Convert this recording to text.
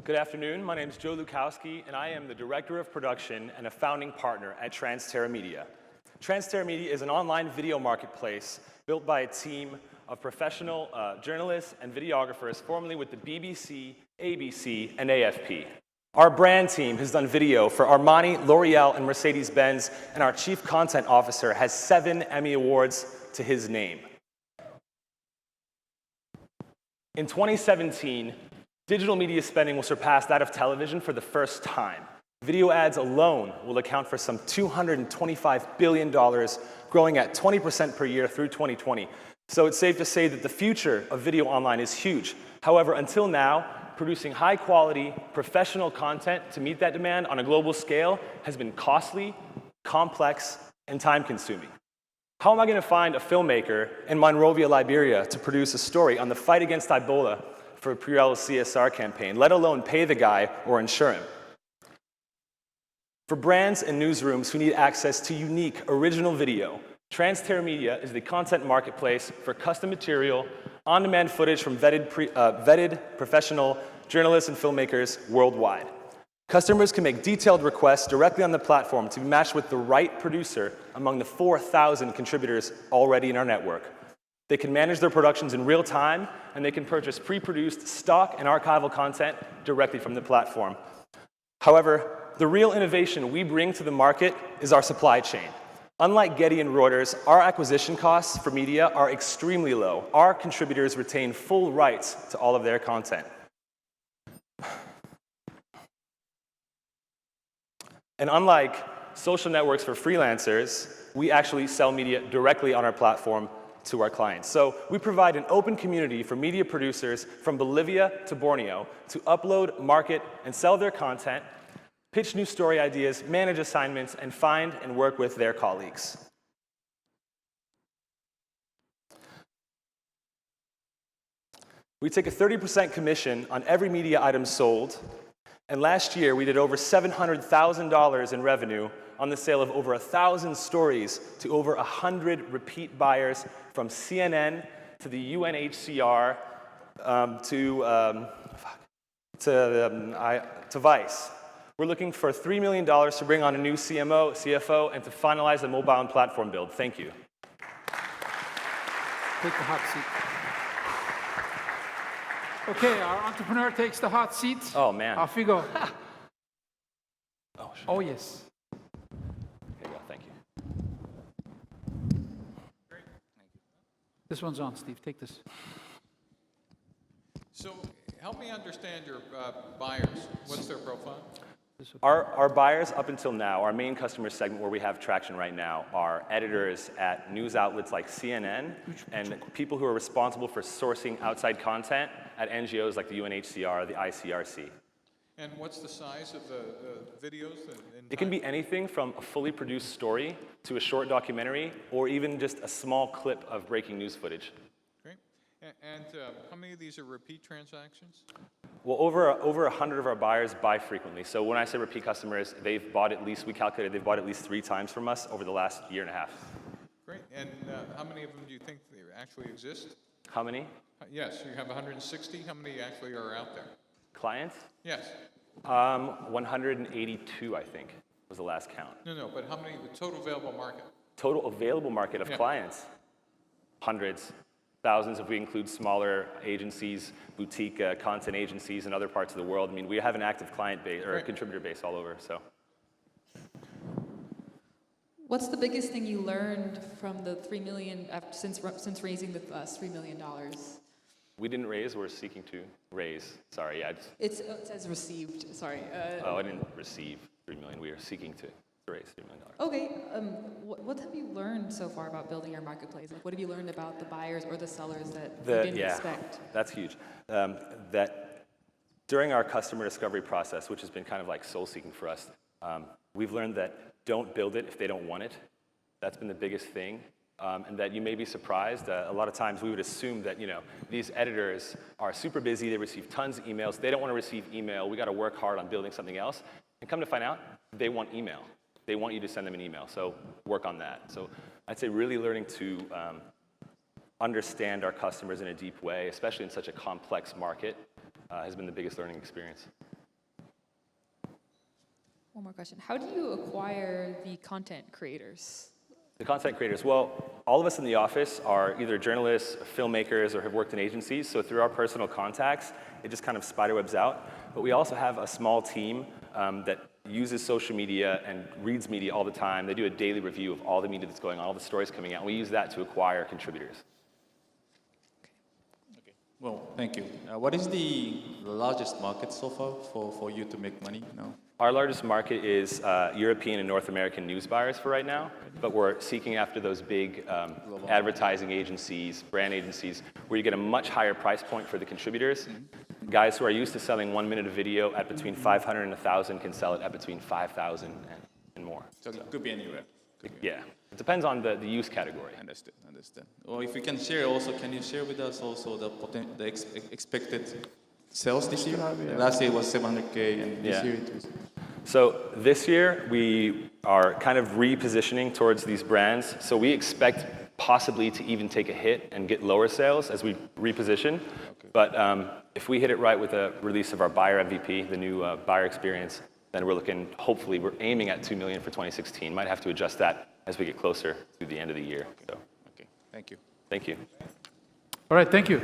Good afternoon. My name is Joe Lukowski, and I am the Director of Production and a founding partner at Transterra Media. Transterra Media is an online video marketplace built by a team of professional journalists and videographers formerly with the BBC, ABC, and AFP. Our brand team has done video for Armani, L'Oreal, and Mercedes-Benz, and our Chief Content Officer has 7 Emmy Awards to his name. In 2017, digital media spending will surpass that of television for the first time. Video ads alone will account for some $225 billion, growing at 20% per year through 2020. So it's safe to say that the future of video online is huge. However, until now, producing high-quality, professional content to meet that demand on a global scale has been costly, complex, and time-consuming. How am I going to find a filmmaker in Monrovia, Liberia, to produce a story on the fight against Ebola for Purell's CSR campaign, let alone pay the guy or insure him? For brands and newsrooms who need access to unique, original video, Transterra Media is the content marketplace for custom material, on-demand footage from vetted professional journalists and filmmakers worldwide. Customers can make detailed requests directly on the platform to be matched with the right producer among the 4,000 contributors already in our network. They can manage their productions in real time, and they can purchase pre-produced stock and archival content directly from the platform. However, the real innovation we bring to the market is our supply chain. Unlike Getty and Reuters, our acquisition costs for media are extremely low. Our contributors retain full rights to all of their content. And unlike social networks for freelancers, we actually sell media directly on our platform to our clients. So we provide an open community for media producers from Bolivia to Borneo to upload, market, and sell their content, pitch new story ideas, manage assignments, and find and work with their colleagues. We take a 30% commission on every media item sold, and last year we did over $700,000 in revenue on the sale of over 1,000 stories to over 100 repeat buyers, from CNN to the UNHCR to Vice. We're looking for $3 million to bring on a new CMO, CFO, and to finalize the mobile and platform build. Thank you. Take the hot seat. Okay, our entrepreneur takes the hot seat. Oh, man. Off we go. Oh, yes. Okay, well, thank you. Great. Thank you. This one's on, Steve. Take this. So help me understand your buyers. What's their profile? Our buyers up until now, our main customer segment where we have traction right now, are editors at news outlets like CNN and people who are responsible for sourcing outside content at NGOs like the UNHCR, the ICRC. And what's the size of the videos? It can be anything from a fully produced story to a short documentary, or even just a small clip of breaking news footage. Great. And how many of these are repeat transactions? Well, over 100 of our buyers buy frequently. So when I say repeat customers, they've bought at least, we calculated they've bought at least 3 times from us over the last year and a half. Great. And how many of them do you think they actually exist? How many? Yes, you have 160. How many actually are out there? Clients? Yes. 182, I think, was the last count. No, but how many, the total available market? Total available market of clients? Hundreds. Thousands if we include smaller agencies, boutique content agencies in other parts of the world. I mean, we have an active client base, or a contributor base all over, so. What's the biggest thing you learned from the $3 million, since raising the $3 million? We didn't raise, we're seeking to raise. Sorry, yeah. It says received, sorry. I didn't receive $3 million, we are seeking to raise $3 million. Okay, what have you learned so far about building your marketplace? Like, what have you learned about the buyers or the sellers that you didn't expect? That's huge. That during our customer discovery process, which has been kind of like soul-seeking for us, we've learned that don't build it if they don't want it. That's been the biggest thing. And that you may be surprised. A lot of times we would assume that, these editors are super busy, they receive tons of emails, they don't want to receive email, we got to work hard on building something else. And come to find out, they want email. They want you to send them an email, so work on that. So I'd say really learning to understand our customers in a deep way, especially in such a complex market, has been the biggest learning experience. One more question. How do you acquire the content creators? The content creators, well, all of us in the office are either journalists, filmmakers, or have worked in agencies, so through our personal contacts, it just kind of spiderwebs out. But we also have a small team that uses social media and reads media all the time. They do a daily review of all the media that's going on, all the stories coming out, and we use that to acquire contributors. Okay. Well, thank you. What is the largest market so far for you to make money now? Our largest market is European and North American news buyers for right now, but we're seeking after those big advertising agencies, brand agencies, where you get a much higher price point for the contributors. Guys who are used to selling 1 minute of video at between 500 and 1,000 can sell it at between 5,000 and more. So it could be anywhere. Yeah, it depends on the use category. Understood. Well, if you can share also, can you share with us also the expected sales this year? Last year it was 700K, and this year it was... So this year, we are kind of repositioning towards these brands. So we expect possibly to even take a hit and get lower sales as we reposition. Okay. But if we hit it right with the release of our buyer MVP, the new buyer experience, then we're looking, hopefully, we're aiming at 2 million for 2016. Might have to adjust that as we get closer to the end of the year. So. Okay, thank you. Thank you. All right, thank you.